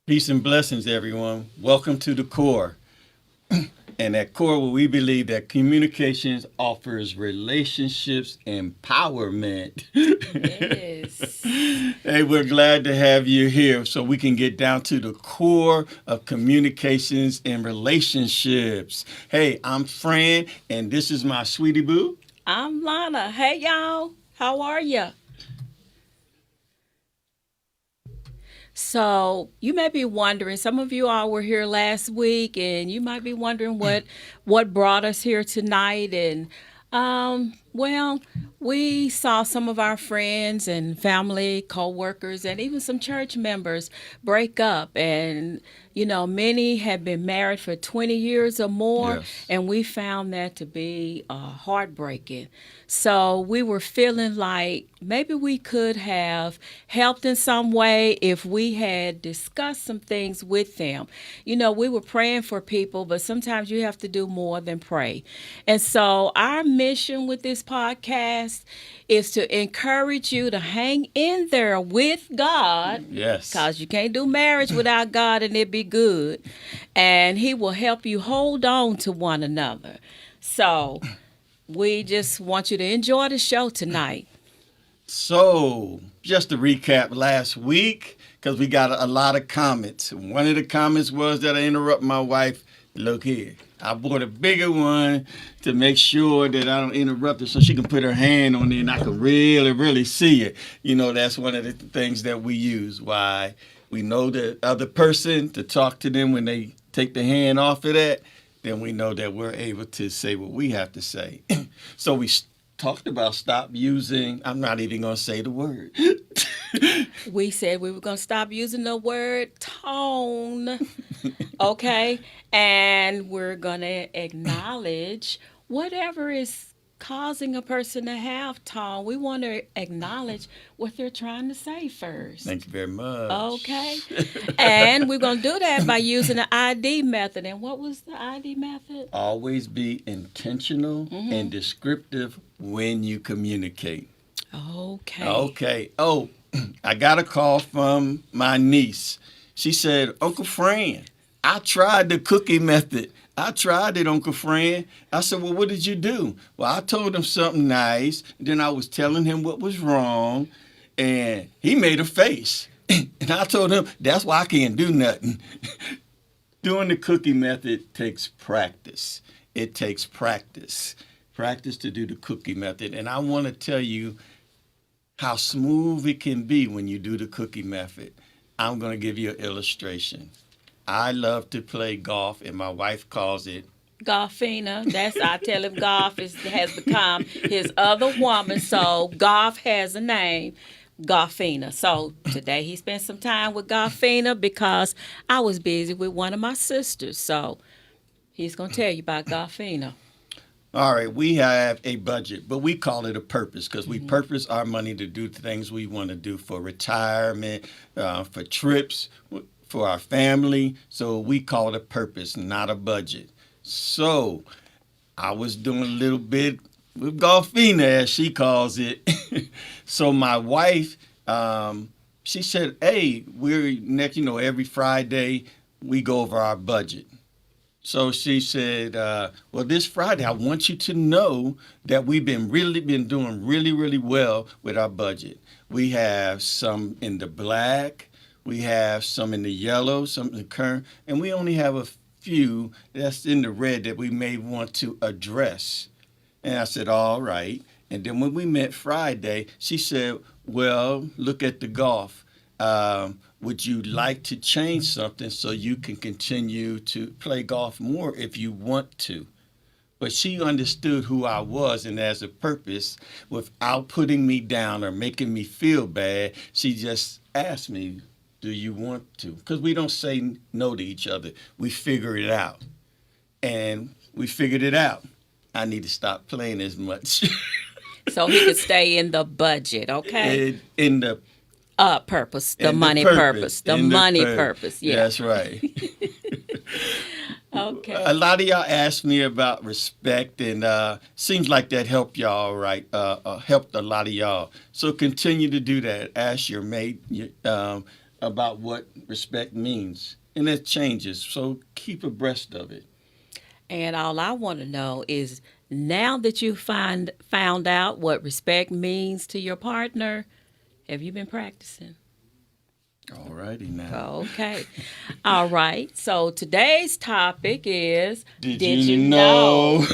Peace and blessings, everyone. Welcome to the core. And at core, where we believe that communications offers relationships empowerment. Yes. Hey, we're glad to have you here so we can get down to the core of communications and relationships. Hey, I'm Fran, and this is my sweetie boo. I'm Lana. Hey, y'all. How are you? So, you may be wondering, some of you all were here last week and you might be wondering what brought us here tonight and well, we saw some of our friends and family, co-workers and even some church members break up and many had been married for 20 years or more, Yes. and we found that to be heartbreaking. So we were feeling like maybe we could have helped in some way if we had discussed some things with them. We were praying for people, but sometimes you have to do more than pray. And so our mission with this podcast is to encourage you to hang in there with God, Yes. because you can't do marriage without God and it be good. And He will help you hold on to one another. So we just want you to enjoy the show tonight. So, just to recap last week, because we got a lot of comments. One of the comments was that I interrupt my wife. Look here, I bought a bigger one to make sure that I don't interrupt her so she can put her hand on it and I can really, really see it. That's one of the things that we use. Why we know the other person to talk to them when they take the hand off of that, then we know that we're able to say what we have to say. So we talked about stop using, I'm not even going to say the word. We said we were going to stop using the word tone, okay? And we're going to acknowledge whatever is causing a person to have tone. We want to acknowledge what they're trying to say first. Thank you very much. Okay. And we're going to do that by using the ID method. And what was the ID method? Always be intentional and descriptive when you communicate. Okay. Okay. Oh, I got a call from my niece. She said, Uncle Fran, I tried the cookie method. I tried it, Uncle Fran. I said, well, what did you do? Well, I told him something nice. Then I was telling him what was wrong. And he made a face. And I told him, that's why I can't do nothing. Doing the cookie method takes practice. It takes practice. Practice to do the cookie method. And I want to tell you how smooth it can be when you do the cookie method. I'm going to give you an illustration. I love to play golf, and my wife calls it Golfina. I tell him has become his other woman. So golf has a name. Golfina. So today he spent some time with Golfina because I was busy with one of my sisters. So he's going to tell you about Golfina. All right, we have a budget, but we call it a purpose because we purpose our money to do things we want to do for retirement, for trips, for our family. So we call it a purpose, not a budget. So I was doing a little bit with Golfina, as she calls it. So my wife, she said, hey, we're next, every Friday we go over our budget. So she said, well, this Friday, I want you to know that we've been doing really, really well with our budget. We have some in the black, we have some in the yellow, some in the current, and we only have a few that's in the red that we may want to address. And I said, all right. And then when we met Friday, she said, well, look at the golf. Would you like to change something so you can continue to play golf more if you want to? But she understood who I was, and as a purpose, without putting me down or making me feel bad, she just asked me, do you want to? Because we don't say no to each other. We figure it out. And we figured it out. I need to stop playing as much. So he could stay in the budget, okay? In the Purpose, the money purpose, the money purpose. Yeah. That's right. Okay. A lot of y'all asked me about respect, and seems like that helped y'all, right? Helped a lot of y'all. So continue to do that. Ask your mate about what respect means, and it changes. So keep abreast of it. And all I want to know is now that you found out what respect means to your partner, have you been practicing? All righty now. Okay. All right. So today's topic is Did you know?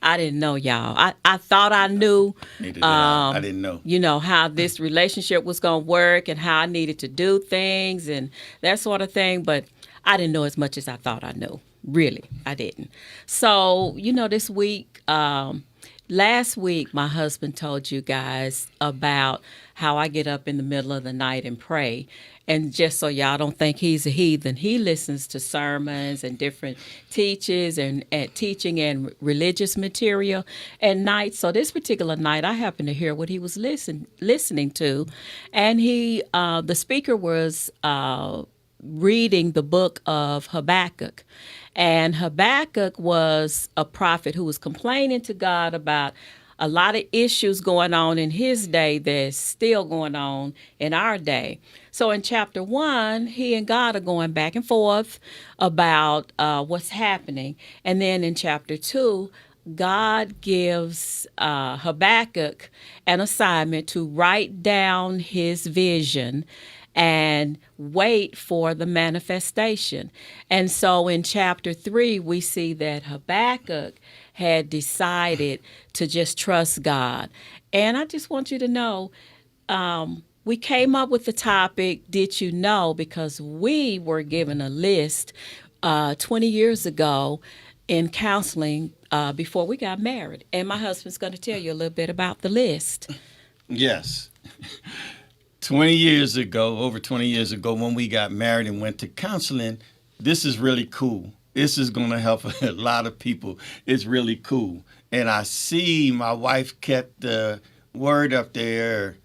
I didn't know, y'all. I thought I knew. Neither did I didn't know. You know, how this relationship was going to work and how I needed to do things and that sort of thing. But I didn't know as much as I thought I knew. Really, I didn't. So, you know, this week, last week, my husband told you guys about how I get up in the middle of the night and pray. And just so y'all don't think he's a heathen, he listens to sermons and different teachers and teaching and religious material at night. So this particular night, I happened to hear what he was listening to, and the speaker was reading the book of Habakkuk. And Habakkuk was a prophet who was complaining to God about a lot of issues going on in his day that's still going on in our day. So in chapter 1, he and God are going back and forth about what's happening. And then in chapter 2, God gives Habakkuk an assignment to write down his vision and wait for the manifestation. And so in chapter 3, we see that Habakkuk had decided to just trust God. And I just want you to know, we came up with the topic, Did You Know? Because we were given a list 20 years ago in counseling before we got married. And my husband's going to tell you a little bit about the list. Yes. 20 years ago, over 20 years ago, when we got married and went to counseling, this is really cool. This is going to help a lot of people. It's really cool. And I see my wife kept the word up there.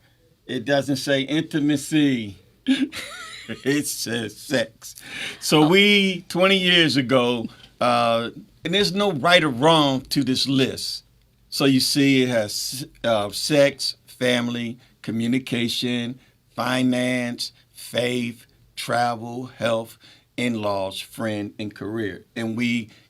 It doesn't say intimacy. It says sex. So we, 20 years ago, and there's no right or wrong to this list. So you see it has sex, family, communication, finance, faith, travel, health, in-laws, friend, and career. And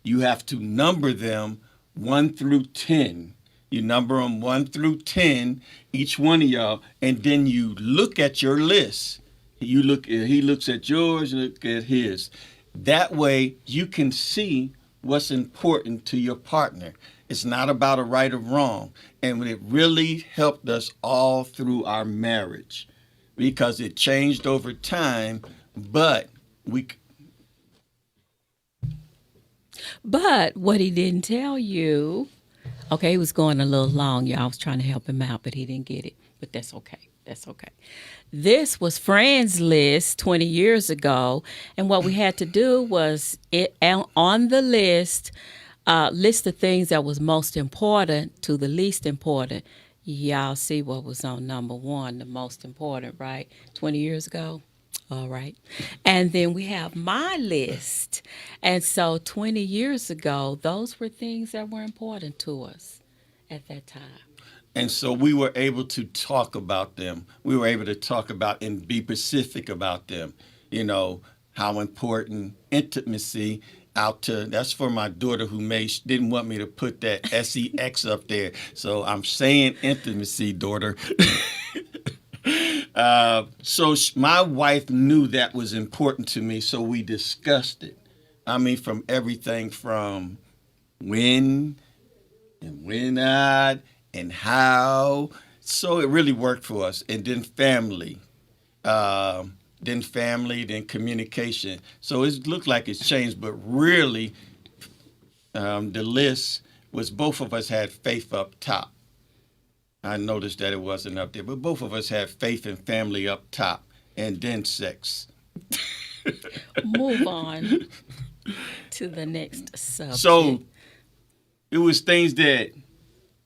you have to number them 1 through 10. You number them 1 through 10, each one of y'all, and then you look at your list. He looks at yours, you look at his. That way you can see what's important to your partner. It's not about a right or wrong. And it really helped us all through our marriage because it changed over time, but But what he didn't tell you, okay, he was going a little long, y'all. I was trying to help him out, but he didn't get it. But that's okay. That's okay. This was Fran's list 20 years ago, and what we had to do was on the list the things that was most important to the least important. Y'all see what was on number 1, the most important, right? 20 years ago. All right. And then we have my list. And so 20 years ago, those were things that were important to us at that time. And so we were able to talk about them. We were able to talk about and be specific about them. You know, how important intimacy that's for my daughter who didn't want me to put that sex up there. So I'm saying intimacy, daughter. So my wife knew that was important to me, so we discussed it. I mean, from everything from when and when not and how. So it really worked for us. And then family, then communication. So it looked like it's changed, but really the list was both of us had faith up top. I noticed that it wasn't up there, but both of us had faith and family up top, and then sex. Move on to the next subject. So it was things that,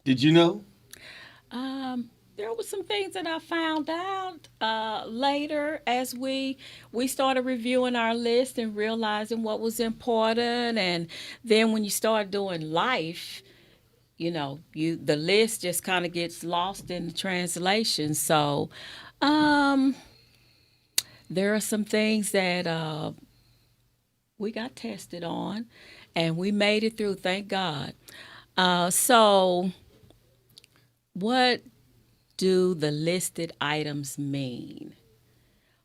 did you know? There were some things that I found out later as we started reviewing our list and realizing what was important. And then when you start doing life, you know, the list just kind of gets lost in the translation. So Um, there are some things that we got tested on, and we made it through. Thank God. So, what do the listed items mean?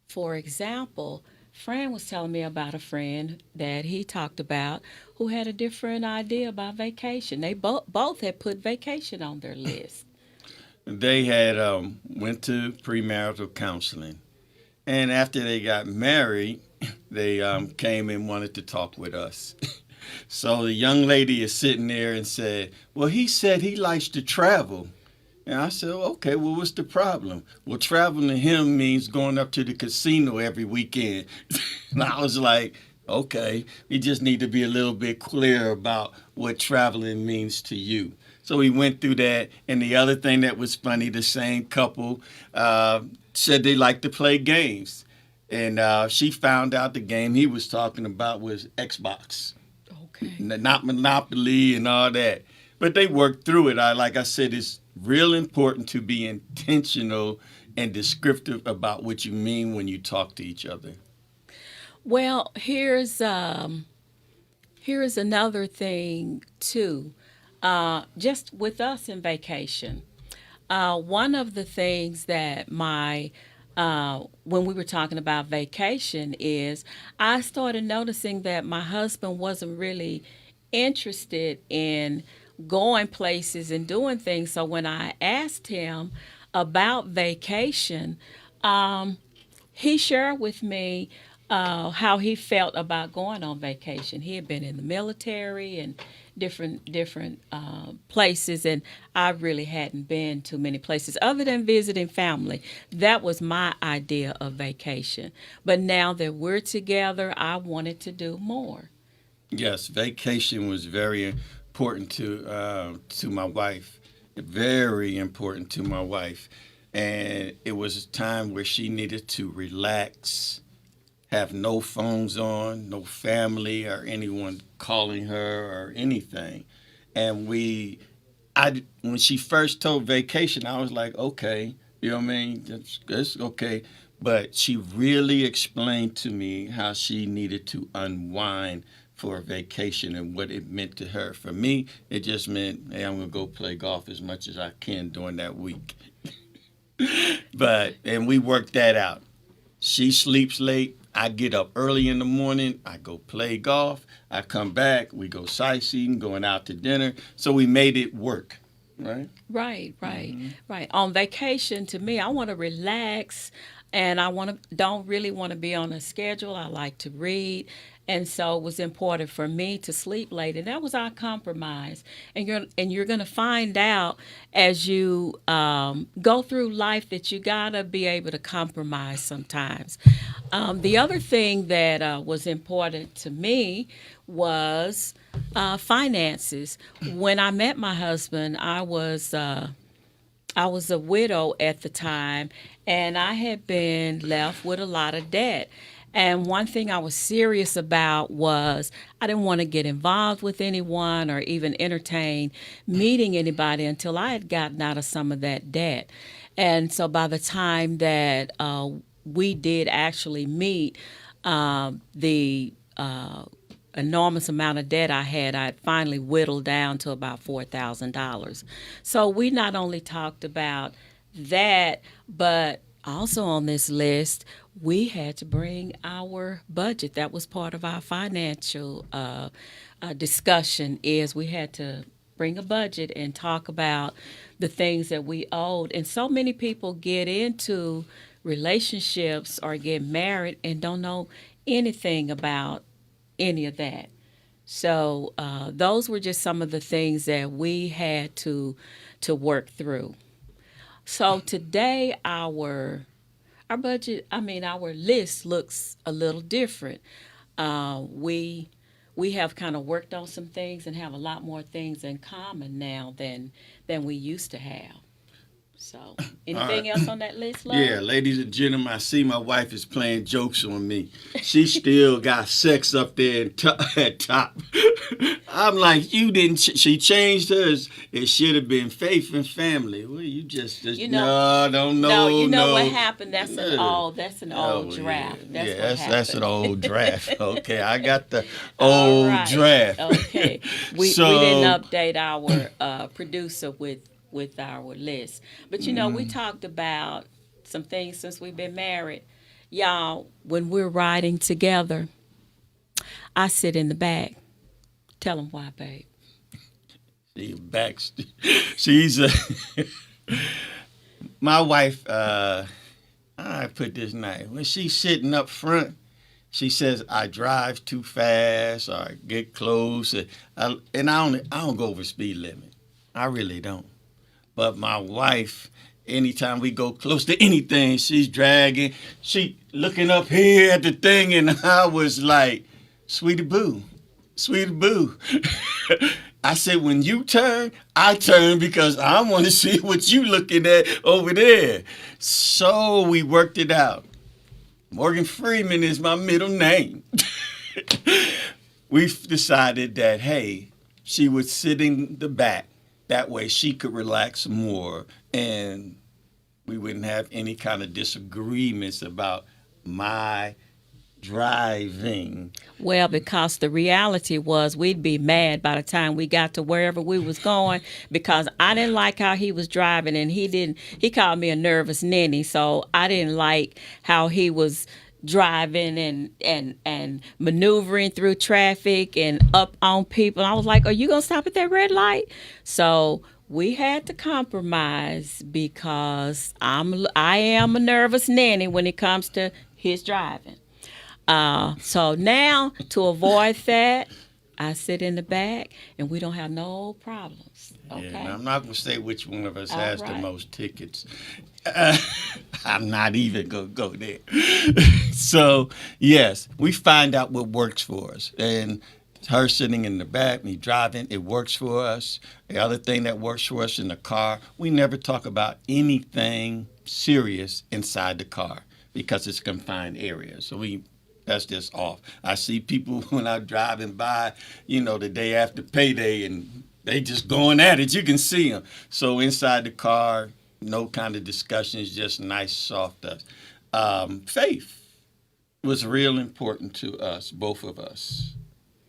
For example, Fran was telling me about a friend that he talked about who had a different idea about vacation. They both had put vacation on their list. They had went to premarital counseling, and after they got married, they came and wanted to talk with us. So the young lady is sitting there and said, "Well, he said he likes to travel." And I said, "Okay, well, what's the problem?" "Well, traveling to him means going up to the casino every weekend." And I was like, "Okay, you just need to be a little bit clear about what traveling means to you." So we went through that. And the other thing that was funny, the same couple said they like to play games. And she found out the game he was talking about was Xbox, Okay. not Monopoly and all that. But they worked through it. Like I said, it's real important to be intentional and descriptive about what you mean when you talk to each other. Well, here's another thing too. Just with us in vacation, one of the things that when we were talking about vacation is I started noticing that my husband wasn't really interested in going places and doing things. So when I asked him about vacation, um, he shared with me how he felt about going on vacation. He had been in the military and different places, and I really hadn't been to many places other than visiting family. That was my idea of vacation. But now that we're together, I wanted to do more. Yes, vacation was very important to my wife. Very important to my wife, and it was a time where she needed to relax, have no phones on, no family or anyone calling her or anything. And when she first told vacation, I was like, okay, you know what I mean? That's okay. But she really explained to me how she needed to unwind for a vacation and what it meant to her. For me, it just meant, hey, I'm going to go play golf as much as I can during that week. And we worked that out. She sleeps late. I get up early in the morning. I go play golf. I come back. We go sightseeing, going out to dinner. So we made it work, right? Right, right, right. On vacation, to me, I want to relax, and don't really want to be on a schedule. I like to read, and so it was important for me to sleep late, and that was our compromise. And you're gonna find out as you go through life that you gotta be able to compromise sometimes. The other thing that was important to me was finances. When I met my husband, I was a widow at the time, and I had been left with a lot of debt. And one thing I was serious about was I didn't want to get involved with anyone or even entertain meeting anybody until I had gotten out of some of that debt. And so by the time that we did actually meet, the enormous amount of debt I had finally whittled down to about $4,000. So we not only talked about that, but also on this list, we had to bring our budget. That was part of our financial discussion. Is we had to bring a budget and talk about the things that we owed. And so many people get into relationships or get married and don't know anything about any of that. So those were just some of the things that we had to work through. So today our budget, I mean our list looks a little different. We have kind of worked on some things and have a lot more things in common now than we used to have. So, anything else on that list, love? Yeah, ladies and gentlemen, I see my wife is playing jokes on me. She still got sex up there at top. I'm like, you didn't. She changed hers. It should have been faith and family. Well, you just You know, no, don't know. no, you know no. what happened? That's an No. old Oh, draft. yeah, That's what that's an happened. old draft. Okay, I got the All old right. draft. Okay. We So- didn't update our producer with our list. But you know, we talked about some things since we've been married. Y'all, when we're riding together, I sit in the back. Tell them why, babe. She's my wife. I put this nice. When she's sitting up front, she says I drive too fast or I get close, and I don't go over speed limit. I really don't. But my wife, anytime we go close to anything, she's dragging. She looking up here at the thing, and I was like, "Sweetie boo, sweetie boo." I said, when you turn, I turn because I want to see what you looking at over there. So we worked it out. Morgan Freeman is my middle name. We've decided that, hey, she would sit in the back. That way she could relax more and we wouldn't have any kind of disagreements about my driving. Well, because the reality was we'd be mad by the time we got to wherever we was going because I didn't like how he was driving and he called me a nervous ninny, so I didn't like how he was driving and maneuvering through traffic and up on people. I was like, are you gonna stop at that red light? So we had to compromise because I am a nervous nanny when it comes to his driving. So now, to avoid that, I sit in the back, and we don't have no problems. Okay. Yeah, and I'm not going to say which one of us has the right. most tickets. I'm not even going to go there. So, yes, we find out what works for us. And her sitting in the back, me driving, it works for us. The other thing that works for us in the car, we never talk about anything serious inside the car because it's a confined area. So that's just off. I see people when I'm driving by, the day after payday, and they just going at it. You can see them. So inside the car, no kind of discussions, just nice, soft us. Faith was real important to us, both of us.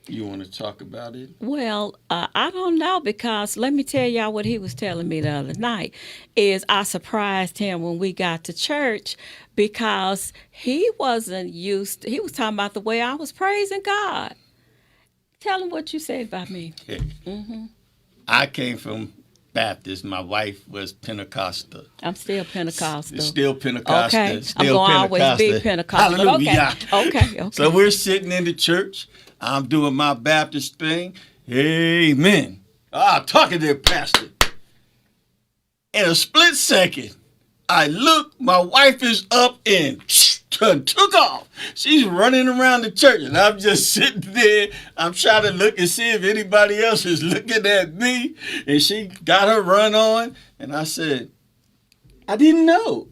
You want to talk about it? Well, I don't know because let me tell y'all what he was telling me the other night is I surprised him when we got to church because he wasn't used to, he was talking about the way I was praising God. Tell him what you said about me. I came from Baptist. My wife was Pentecostal. I'm still Pentecostal. Still Pentecostal. Okay. Still I'm going to always be Pentecostal. Hallelujah. Okay. So we're sitting in the church. I'm doing my Baptist thing. Amen. Talking to the pastor. In a split second, I look, my wife is up and took off. She's running around the church, and I'm just sitting there. I'm trying to look and see if anybody else is looking at me. And she got her run on, and I said, I didn't know.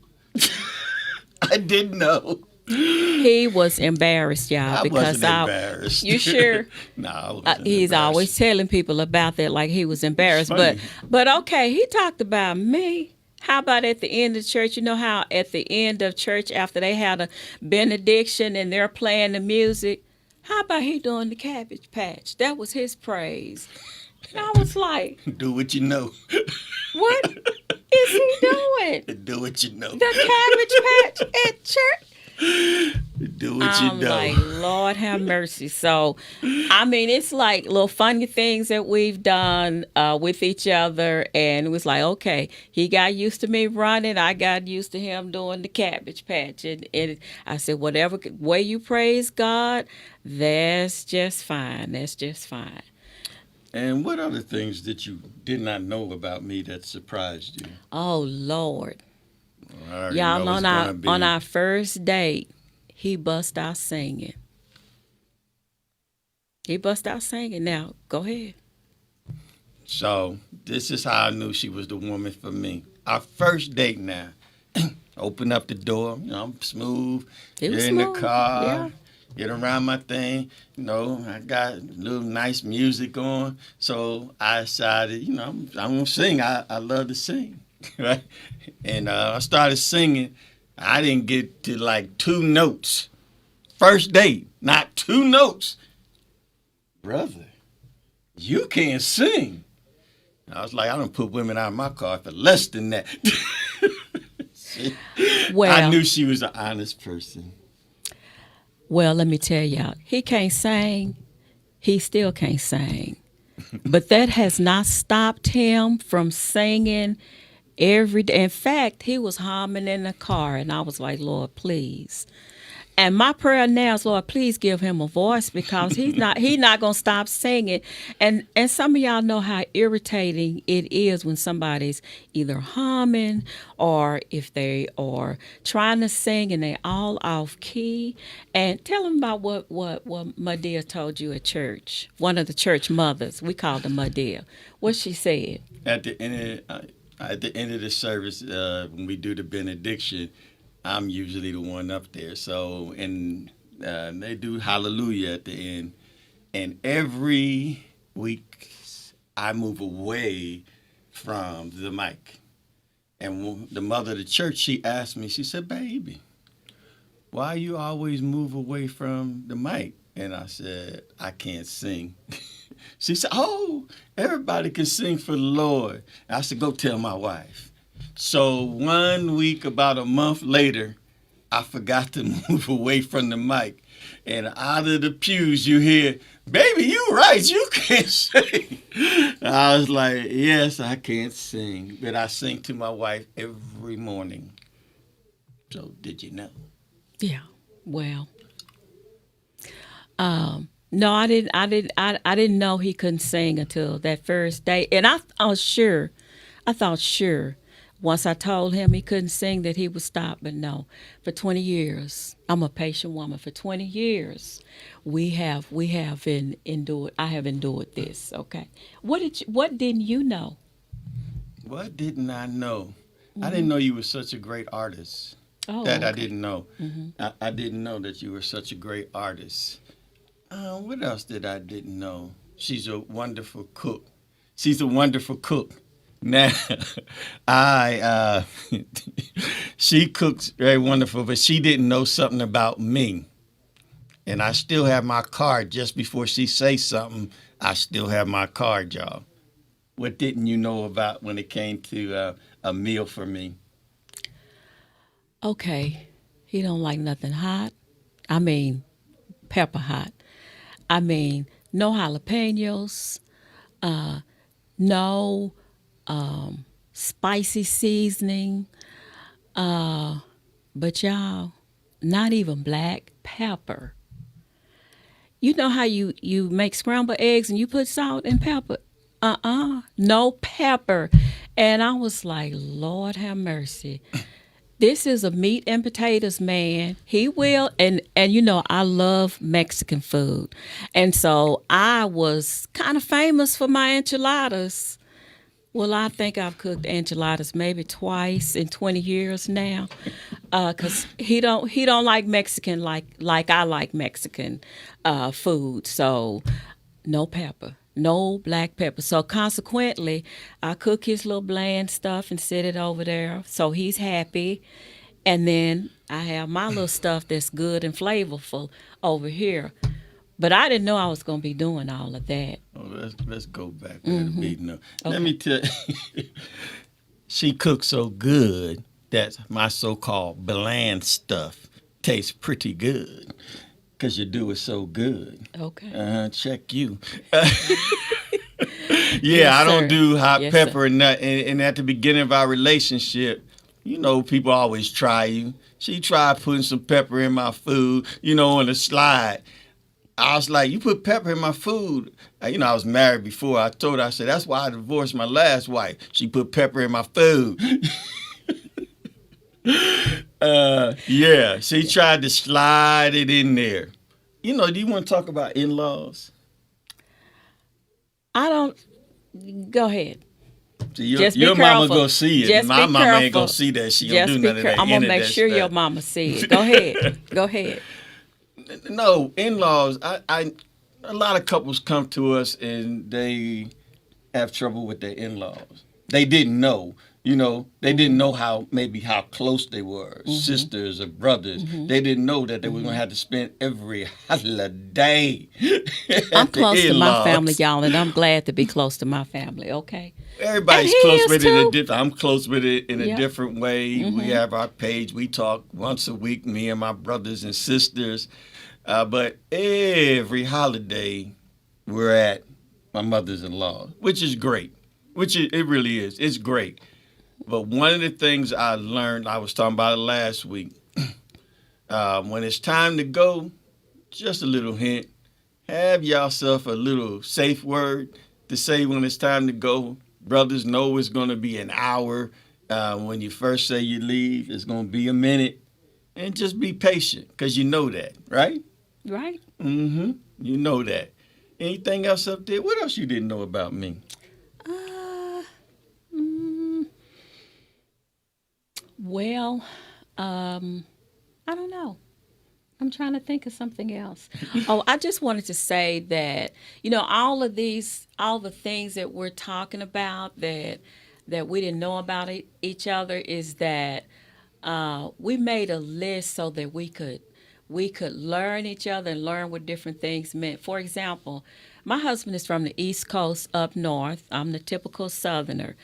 I didn't know. He was embarrassed, y'all, I because wasn't embarrassed. You sure? No, I wasn't He's embarrassed. always telling people about that, like he was embarrassed. Funny. But okay, he talked about me. How about at the end of church? You know how at the end of church, after they had a benediction and they're playing the music, how about he doing the Cabbage Patch? That was his praise. And I was like, Do what you know. what is he doing? Do what you know. The Cabbage Patch at church? Do what you I'm know. like, Lord have mercy. So, I mean, it's like little funny things that we've done with each other. And it was like, okay, he got used to me running. I got used to him doing the Cabbage Patch. And I said, whatever way you praise God, that's just fine. That's just fine. And what other things that you did not know about me that surprised you? Oh, Lord. I already Y'all, know it's gonna be- on our first date, he bust out singing. Now, go ahead. So this is how I knew she was the woman for me. Our first date now. Open up the door. I'm smooth. It was You're in the smooth, car. yeah. get around my thing. You know, I got a little nice music on. So I decided, you know, I'm going to sing. I love to sing, right? And I started singing. I didn't get to like 2 notes. First date, not 2 notes. Brother, you can't sing. I was like, I don't put women out of my car for less than that. Well, I knew she was an honest person. well, let me tell y'all, he can't sing. He still can't sing. But that has not stopped him from singing every day. In fact, he was humming in the car, and I was like, Lord, please. And my prayer now is, Lord, please give him a voice, because he's not gonna stop singing. And some of y'all know how irritating it is when somebody's either humming or if they are trying to sing and they all off key. And tell them about what Madea told you at church. One of the church mothers, we called her Madea. What she said. At the end of the service, when we do the benediction, I'm usually the one up there. So, and they do hallelujah at the end. And every week, I move away from the mic. And the mother of the church, she asked me, she said, baby, why you always move away from the mic? And I said, I can't sing. She said, oh, everybody can sing for the Lord. I said, go tell my wife. So 1 week, about a month later, I forgot to move away from the mic. And out of the pews, you hear, baby, you right, you can't sing. I was like, yes, I can't sing. But I sing to my wife every morning. So did you know? Yeah. Well. No, I didn't know he couldn't sing until that first day. And I thought sure, once I told him he couldn't sing that he would stop. But no, for 20 years, I'm a patient woman. For 20 years, we have endured. I have endured this. Okay. What didn't you know? What didn't I know? I didn't know you were such a great artist. Oh, That I okay. didn't know. I didn't know that you were such a great artist. What else didn't know? She's a wonderful cook. She's a wonderful cook. Now, she cooks very wonderful, but she didn't know something about me. And I still have my card. Just before she says something, I still have my card, y'all. What didn't you know about when it came to a meal for me? Okay. He don't like nothing hot. I mean, pepper hot. I mean, no jalapenos, no spicy seasoning, but y'all, not even black pepper. You know how you make scrambled eggs and you put salt and pepper? No pepper. And I was like, Lord have mercy. This is a meat and potatoes man. He will, and you know, I love Mexican food. And so I was kind of famous for my enchiladas. Well, I think I've cooked enchiladas maybe twice in 20 years now. Cause he don't like Mexican like I like Mexican food. So no pepper. No black pepper. So consequently, I cook his little bland stuff and sit it over there. So he's happy. And then I have my little stuff that's good and flavorful over here. But I didn't know I was going to be doing all of that. Oh, let's go back there to beating up. Let me tell you, she cooks so good that my so-called bland stuff tastes pretty good. Because you do it so good. Okay. Check you. Yes, I don't sir. do hot Yes, pepper sir. and at the beginning of our relationship, you know, people always try you. She tried putting some pepper in my food, you know, on the slide. I was like, you put pepper in my food. You know, I was married before. I told her, I said, that's why I divorced my last wife. She put pepper in my food. Yeah, she tried to slide it in there. You know, do you want to talk about in-laws? I don't. Go ahead. See, your Just be your mama careful. go see it. Just My be mama ain't careful. gonna see that. She Just don't do be none of that. careful. I'm going to make internet sure your stuff. mama see it. Go ahead. Go ahead. No, in-laws. A lot of couples come to us and they have trouble with their in-laws. They didn't know. They didn't know how close they were, sisters or brothers. They didn't know that they were going to have to spend every holiday. I'm at the close to my in-laws. family, y'all, and I'm glad to be close to my family, okay? Everybody's And he close is with it. too. I'm close with it in a Yeah. different way. We have our page. We talk once a week, me and my brothers and sisters. But every holiday, we're at my mother's-in-law, which is great. It really is. It's great. But one of the things I learned, I was talking about it last week, when it's time to go, just a little hint, have yourself a little safe word to say when it's time to go. Brothers know it's going to be an hour. When you first say you leave, it's going to be a minute. And just be patient, because you know that, right? Right? Mm-hmm. You know that. Anything else up there? What else you didn't know about me? Well, I don't know. I'm trying to think of something else. Oh, I just wanted to say that, all the things that we're talking about that we didn't know about each other is that we made a list so that we could learn each other and learn what different things meant. For example, my husband is from the East Coast up north. I'm the typical Southerner.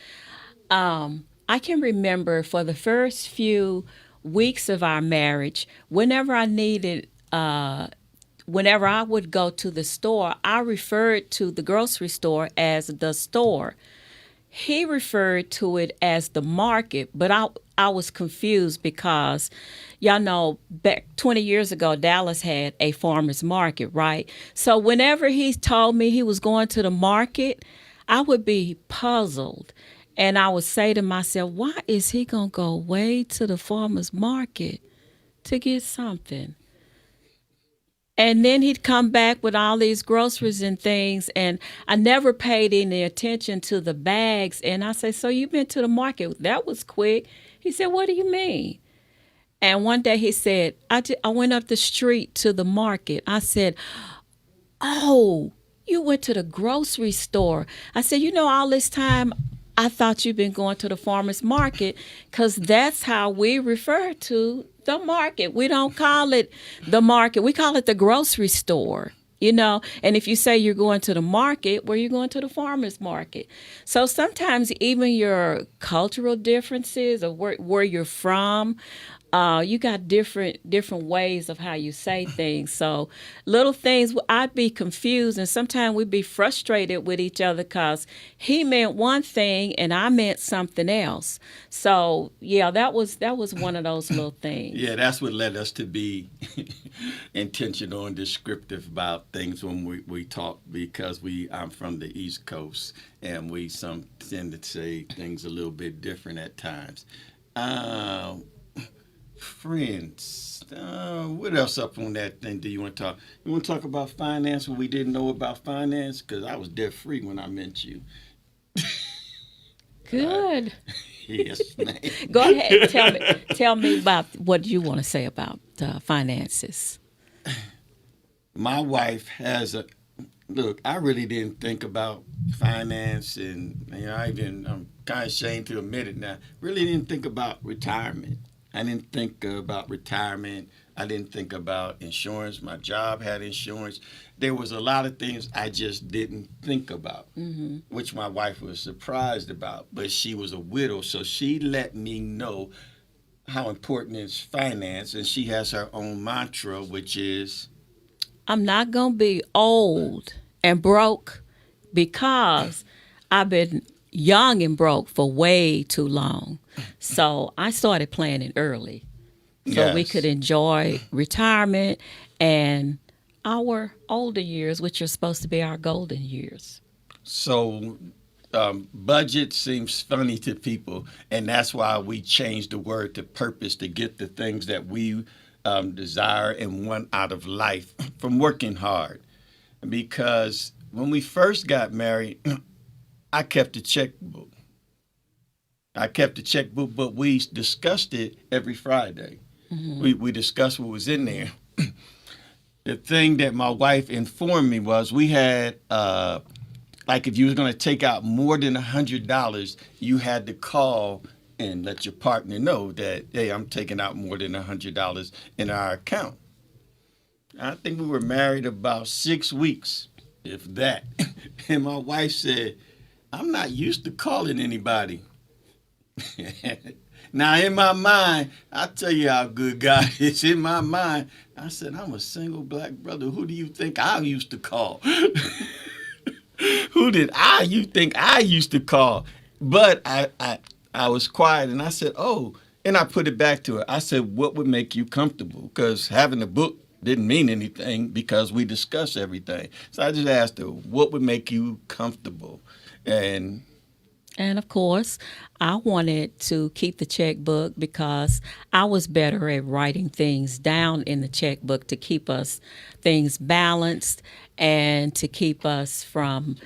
I can remember for the first few weeks of our marriage, whenever I would go to the store, I referred to the grocery store as the store. He referred to it as the market, but I was confused because, y'all know, back 20 years ago, Dallas had a farmer's market, right? So whenever he told me he was going to the market, I would be puzzled. And I would say to myself, why is he going to go way to the farmer's market to get something? And then he'd come back with all these groceries and things, and I never paid any attention to the bags. And I say, so you've been to the market? That was quick. He said, what do you mean? And one day he said, I went up the street to the market. I said, oh, you went to the grocery store. I said, all this time, I thought you'd been going to the farmer's market, because that's how we refer to the market. We don't call it the market. We call it the grocery store, And if you say you're going to the market, where you're going to the farmer's market. So sometimes even your cultural differences or where you're from, you got different ways of how you say things. So little things, I'd be confused, and sometimes we'd be frustrated with each other because he meant one thing and I meant something else. So yeah, that was one of those little things. Yeah, that's what led us to be intentional and descriptive about things when we talk, because I'm from the East Coast and we tend to say things a little bit different at times. Friends, what else up on that thing do you want to talk? You want to talk about finance, what we didn't know about finance? Because I was debt free when I met you. Good. Yes, ma'am. Go ahead. Tell me about what you want to say about finances. My wife has look, I really didn't think about finance, and I'm kind of ashamed to admit it now. Really didn't think about retirement. I didn't think about retirement. I didn't think about insurance. My job had insurance. There was a lot of things I just didn't think about, which my wife was surprised about. But she was a widow, so she let me know how important is finance, and she has her own mantra, which is, I'm not going to be old and broke, because I've been young and broke for way too long. So I started planning early so we could enjoy retirement and our older years, which are supposed to be our golden years. So budget seems funny to people, and that's why we changed the word to purpose, to get the things that we desire and want out of life from working hard. Because when we first got married, I kept a checkbook. But we discussed it every Friday. We discussed what was in there. the thing that my wife informed me was we had like if you was going to take out more than $100, you had to call and let your partner know that, hey, I'm taking out more than $100 in our account. I think we were married about 6 weeks, if that. And my wife said, I'm not used to calling anybody. Now, in my mind, I tell you how good God is. In my mind, I said, I'm a single black brother. Who do you think I used to call? Who did you think I used to call? But I was quiet and I said, oh, and I put it back to her. I said, what would make you comfortable? Because having a book didn't mean anything because we discussed everything. So I just asked her, what would make you comfortable? And of course, I wanted to keep the checkbook because I was better at writing things down in the checkbook to keep us things balanced and to keep us from,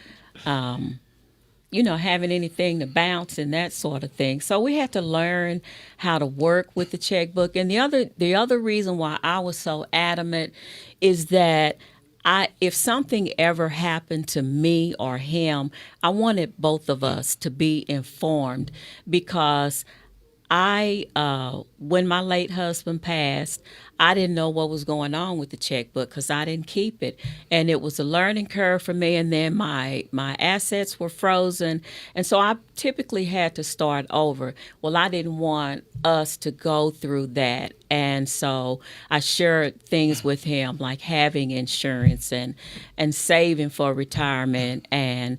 having anything to bounce and that sort of thing. So we had to learn how to work with the checkbook. And the other reason why I was so adamant is that if something ever happened to me or him, I wanted both of us to be informed because when my late husband passed, I didn't know what was going on with the checkbook because I didn't keep it. And it was a learning curve for me. And then my assets were frozen. And so I typically had to start over. Well, I didn't want us to go through that. And so I shared things with him like having insurance and saving for retirement and,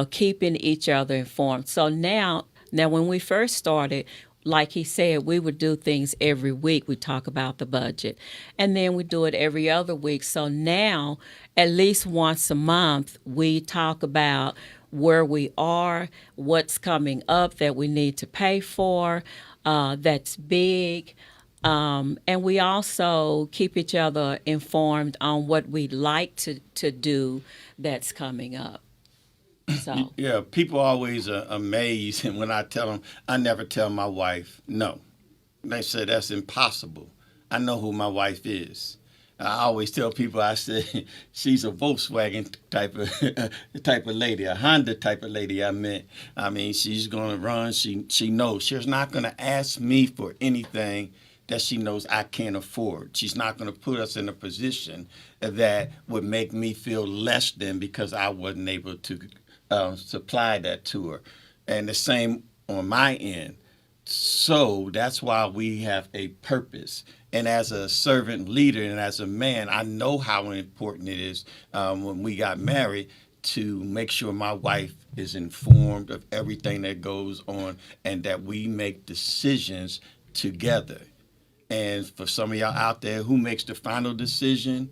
keeping each other informed. So now when we first started, like he said, we would do things every week. We talk about the budget. And then we do it every other week. So now, at least once a month, we talk about where we are, what's coming up that we need to pay for, that's big. And we also keep each other informed on what we'd like to do that's coming up. So. Yeah, people always are amazed when I tell them, I never tell my wife no. They say that's impossible. I know who my wife is. I always tell people, I say, she's a Volkswagen type of lady, a Honda type of lady. I mean, she's going to run. She knows. She's not going to ask me for anything that she knows I can't afford. She's not going to put us in a position that would make me feel less than because I wasn't able to supply that to her. And the same on my end. So that's why we have a purpose. And as a servant leader and as a man, I know how important it is when we got married to make sure my wife is informed of everything that goes on and that we make decisions together. And for some of y'all out there, who makes the final decision?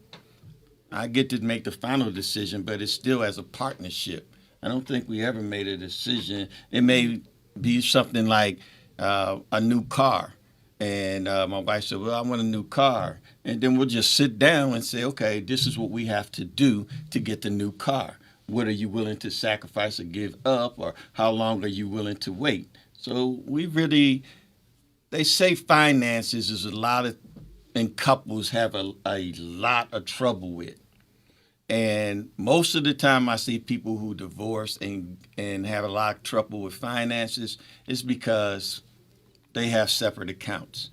I get to make the final decision, but it's still as a partnership. I don't think we ever made a decision. It may be something like a new car. And my wife said, well, I want a new car. And then we'll just sit down and say, okay, this is what we have to do to get the new car. What are you willing to sacrifice or give up? Or how long are you willing to wait? So they say finances is and couples have a lot of trouble with. And most of the time I see people who divorce and have a lot of trouble with finances is because they have separate accounts.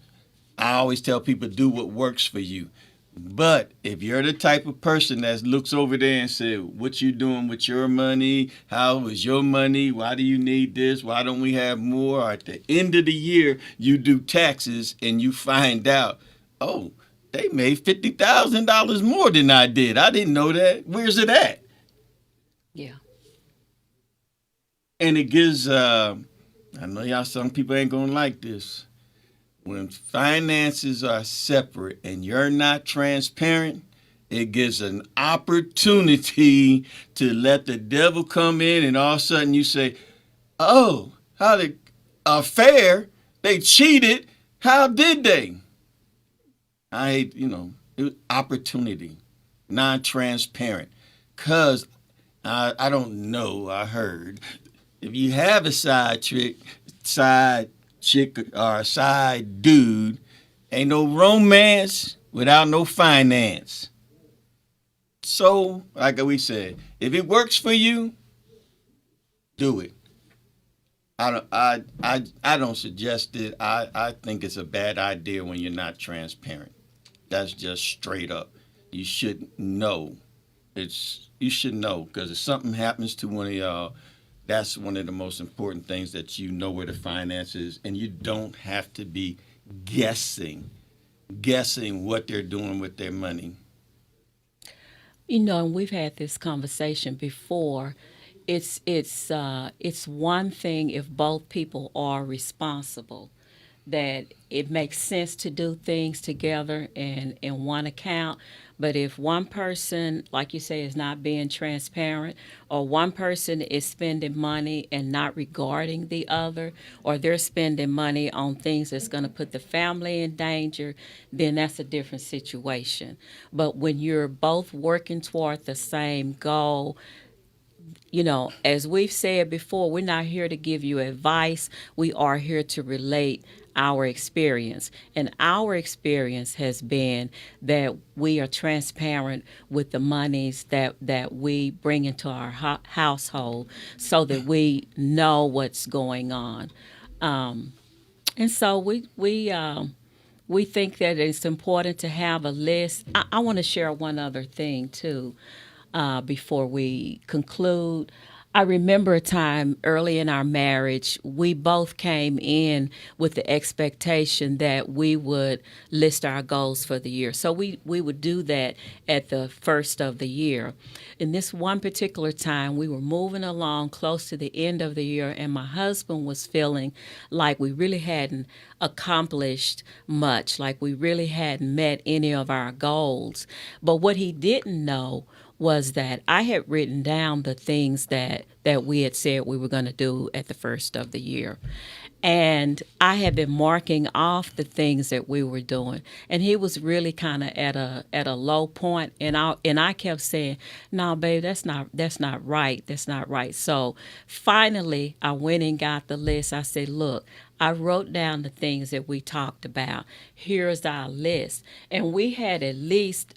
I always tell people, do what works for you. But if you're the type of person that looks over there and says, what you doing with your money? How is your money? Why do you need this? Why don't we have more? Or at the end of the year, you do taxes and you find out, oh, they made $50,000 more than I did. I didn't know that. Where's it at? Yeah. And it gives, I know some people ain't going to like this. When finances are separate and you're not transparent, it gives an opportunity to let the devil come in and all of a sudden you say, oh, how the affair, they cheated. How did they? I hate, opportunity, non-transparent. Because I don't know, I heard, if you have a side chick or a side dude, ain't no romance without no finance. So, like we said, if it works for you, do it. I don't suggest it. I think it's a bad idea when you're not transparent. That's just straight up. You should know. You should know because if something happens to one of y'all, that's one of the most important things that you know where the finances, and you don't have to be guessing, guessing what they're doing with their money. You know, and we've had this conversation before. It's one thing if both people are responsible, that it makes sense to do things together and in one account. But if one person, like you say, is not being transparent, or one person is spending money and not regarding the other, or they're spending money on things that's going to put the family in danger, then that's a different situation. But when you're both working toward the same goal, you know, as we've said before, we're not here to give you advice. We are here to relate our experience. And our experience has been that we are transparent with the monies that we bring into our household so that we know what's going on. And so we think that it's important to have a list. I want to share one other thing, too, before we conclude. I remember a time early in our marriage, we both came in with the expectation that we would list our goals for the year. So we would do that at the first of the year. In this one particular time, we were moving along close to the end of the year, and my husband was feeling like we really hadn't accomplished much, like we really hadn't met any of our goals. But what he didn't know was that I had written down the things that we had said we were going to do at the first of the year. And I had been marking off the things that we were doing. And he was really kind of at a low point. And I kept saying, "No, babe, that's not right. That's not right." So finally I went and got the list. I said, "Look, I wrote down the things that we talked about. Here's our list." And we had at least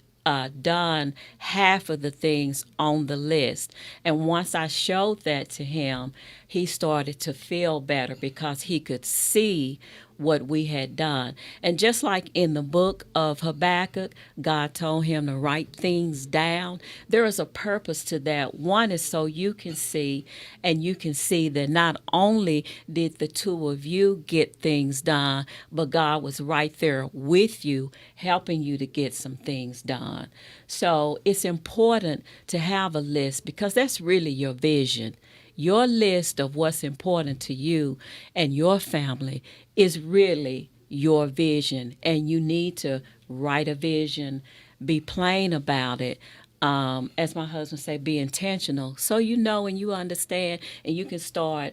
done half of the things on the list. And once I showed that to him, he started to feel better because he could see what we had done. And just like in the book of Habakkuk, God told him to write things down. There is a purpose to that. One is so you can see, and you can see that not only did the two of you get things done, but God was right there with you, helping you to get some things done. So it's important to have a list because that's really your vision. Your list of what's important to you and your family is really your vision, and you need to write a vision, be plain about it. As my husband say, be intentional, so you know and you understand, and you can start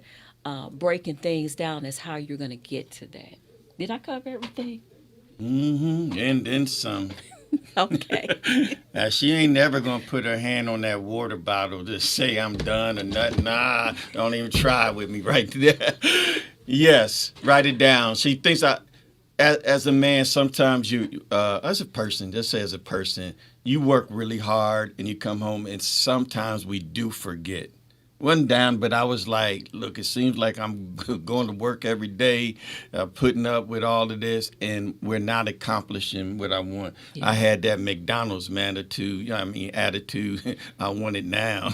breaking things down as how you're going to get to that. Did I cover everything? And then some. Okay. Now she ain't never gonna put her hand on that water bottle to say I'm done or nothing. Nah, don't even try with me right there. Yes, write it down. She thinks as a man, sometimes as a person, just say as a person, you work really hard and you come home, and sometimes we do forget. Wasn't down, but I was like, look, it seems like I'm going to work every day, putting up with all of this, and we're not accomplishing what I want. Yeah. I had that McDonald's attitude. I want it now.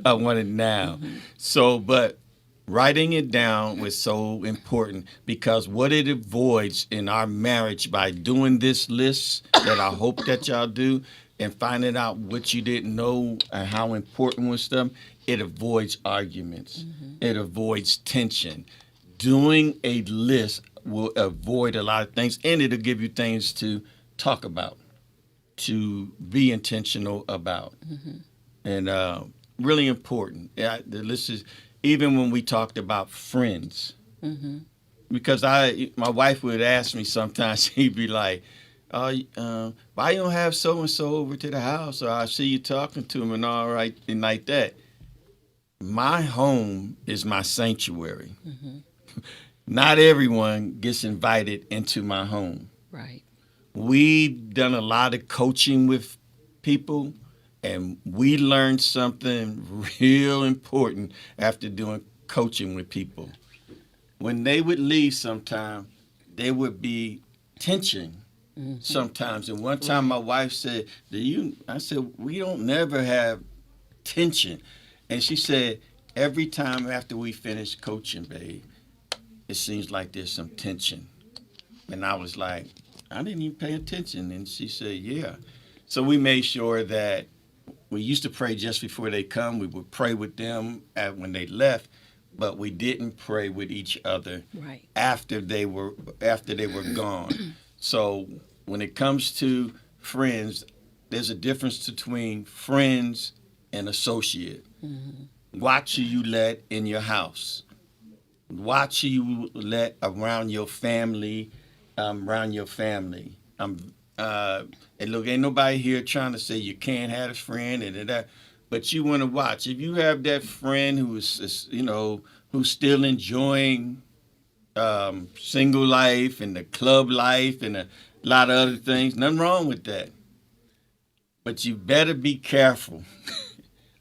I want it now. Mm-hmm. So, but writing it down was so important because what it avoids in our marriage by doing this list that I hope that y'all do and finding out what you didn't know and how important was stuff, it avoids arguments. Mm-hmm. It avoids tension. Doing a list will avoid a lot of things, and it'll give you things to talk about, to be intentional about. Mm-hmm. And really important. The list is, even when we talked about friends, mm-hmm. because my wife would ask me sometimes, she'd be like, why you don't have so-and-so over to the house, or I see you talking to him and all right, and like that. My home is my sanctuary. Mm-hmm. Not everyone gets invited into my home. Right. We've done a lot of coaching with people, And we learned something real important after doing coaching with people. When they would leave sometime, there would be tension sometimes. And one time my wife said, I said, we don't never have tension. And she said, every time after we finish coaching, babe, it seems like there's some tension. And I was like, I didn't even pay attention. And she said, yeah. So we made sure that we used to pray just before they come. We would pray with them when they left, but we didn't pray with each other Right. after they were gone. So when it comes to friends, there's a difference between friends and associate. Watch who you let in your house. Watch who you let around your family. And look, ain't nobody here trying to say you can't have a friend and that, but you want to watch. If you have that friend who's still enjoying single life and the club life and a lot of other things, nothing wrong with that. But you better be careful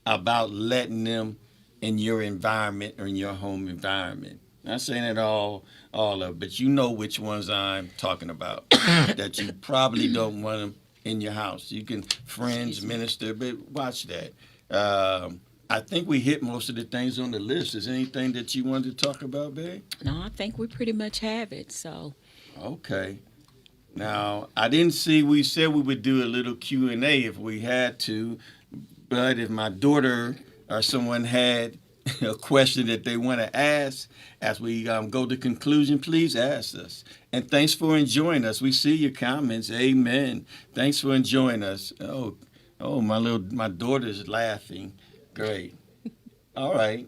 about letting them in your environment or in your home environment. Not saying it all of, but you know which ones I'm talking about. That you probably don't want them in your house. You can friends, minister, but watch that. I think we hit most of the things on the list. Is there anything that you wanted to talk about, babe? No, I think we pretty much have it. So Okay. Now, I didn't see, we said we would do a little Q&A if we had to, but if my daughter or someone had a question that they want to ask as we go to conclusion, please ask us. And thanks for enjoying us. We see your comments. Amen. Thanks for enjoying us. Oh, my daughter's laughing. Great. All right.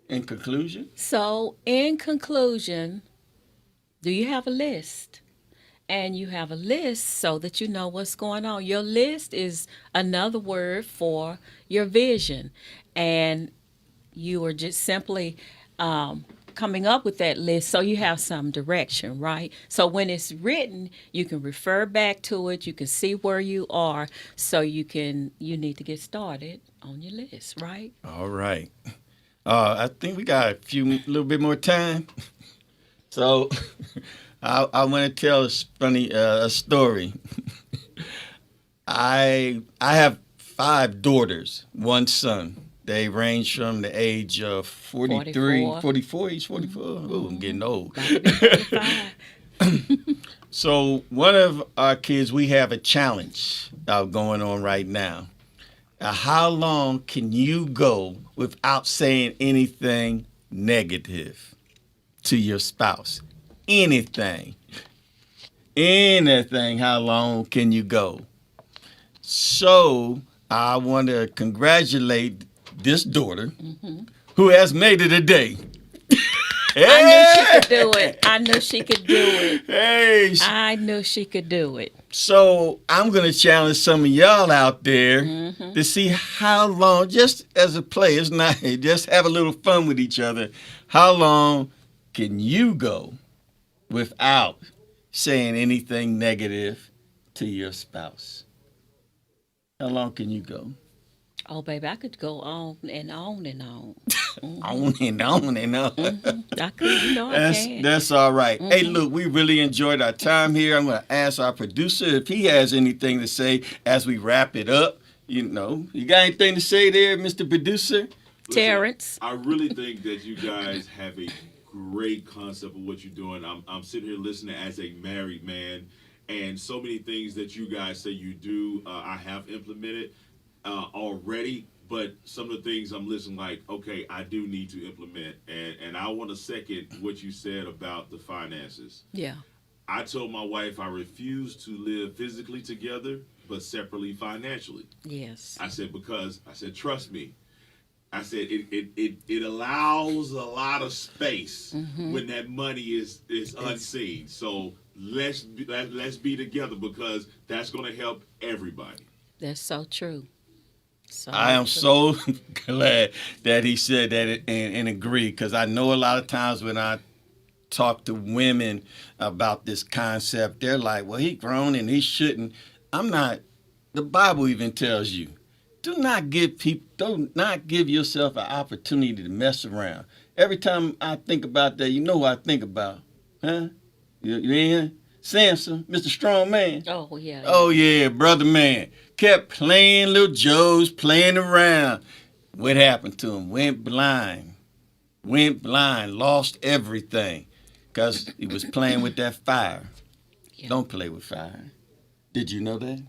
In conclusion? So, in conclusion, do you have a list? And you have a list so that you know what's going on. Your list is another word for your vision. And you are just simply coming up with that list so you have some direction, right? So when it's written, you can refer back to it. You can see where you are, so you need to get started on your list, right? All right. I think we got a little bit more time. So I want to tell a story. I have 5 daughters, 1 son. They range from the age of 44. He's 44. Oh, I'm getting old. About to be 45. So one of our kids, we have a challenge going on right now. How long can you go without saying anything negative to your spouse? Anything. How long can you go? So I want to congratulate this daughter who has made it a day. I knew she could do it. I knew she could do it. Hey. I knew she could do it. So I'm going to challenge some of y'all out there to see how long, just as a play, it's not, just have a little fun with each other. How long can you go without saying anything negative to your spouse? How long can you go? Oh, baby, I could go on and on and on. On and on and on. I could, I can. That's all right. Hey, look, we really enjoyed our time here. I'm going to ask our producer if he has anything to say as we wrap it up. You got anything to say there, Mr. Producer? Terrence. I really think that you guys have a great concept of what you're doing. I'm sitting here listening as a married man, and so many things that you guys say you do, I have implemented already. But some of the things I'm listening like, okay, I do need to implement. And I want to second what you said about the finances. Yeah. I told my wife I refuse to live physically together, but separately financially. Yes. I said, trust me. I said, it allows a lot of space when that money is unseen. So let's be together, because that's going to help everybody. That's so true. I am so glad that he said that and agree, because I know a lot of times when I talk to women about this concept, they're like, well, he grown and he shouldn't. I'm not. The Bible even tells you do not give yourself an opportunity to mess around. Every time I think about that, you know who I think about, huh? You in? Samson, Mr. Strong Man. Oh, yeah. Oh yeah, brother man. Kept playing little Joes, playing around. What happened to him? Went blind, lost everything, because he was playing with that fire. Yeah. Don't play with fire. Did you know that?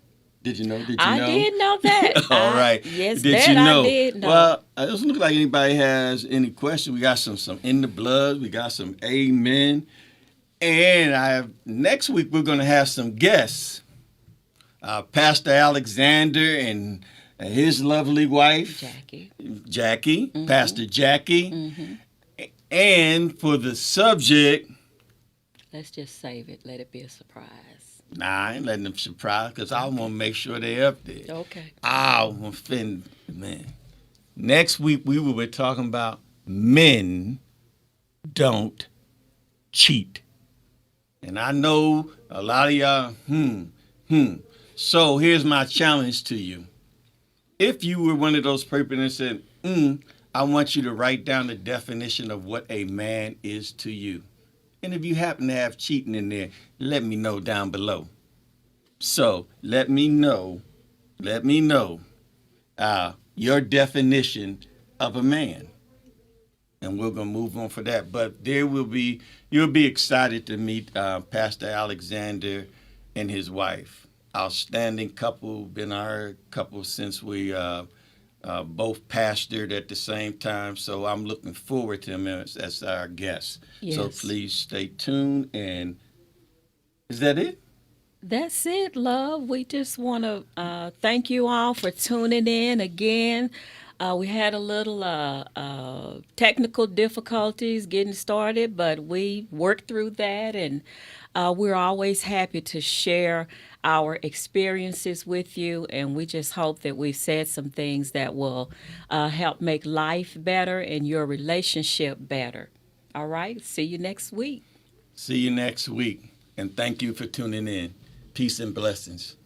Did you know? I did know that. All right. Yes, did that you know? I did know. Well, it doesn't look like anybody has any questions. We got some in the blood. We got some amen. And next week we're going to have some guests. Pastor Alexander and his lovely wife, Jackie, Pastor Jackie. And for the subject, let's just save it. Let it be a surprise. nah, I ain't letting them surprise because I want to make sure they're up there. Okay. I'm offended, man. Next week we will be talking about men don't cheat. And I know a lot of y'all, So here's my challenge to you. If you were one of those people that said, I want you to write down the definition of what a man is to you. And if you happen to have cheating in there, let me know down below. So let me know your definition of a man. And we're going to move on for that. But you'll be excited to meet Pastor Alexander and his wife. Outstanding couple, been our couple since we both pastored at the same time. So I'm looking forward to him as our guest. Yes. So please stay tuned. And is that it? That's it, love. We just want to thank you all for tuning in again. We had a little technical difficulties getting started, but we worked through that, and we're always happy to share our experiences with you, and we just hope that we've said some things that will help make life better and your relationship better. All right, see you next week. See you next week, and thank you for tuning in. Peace and blessings.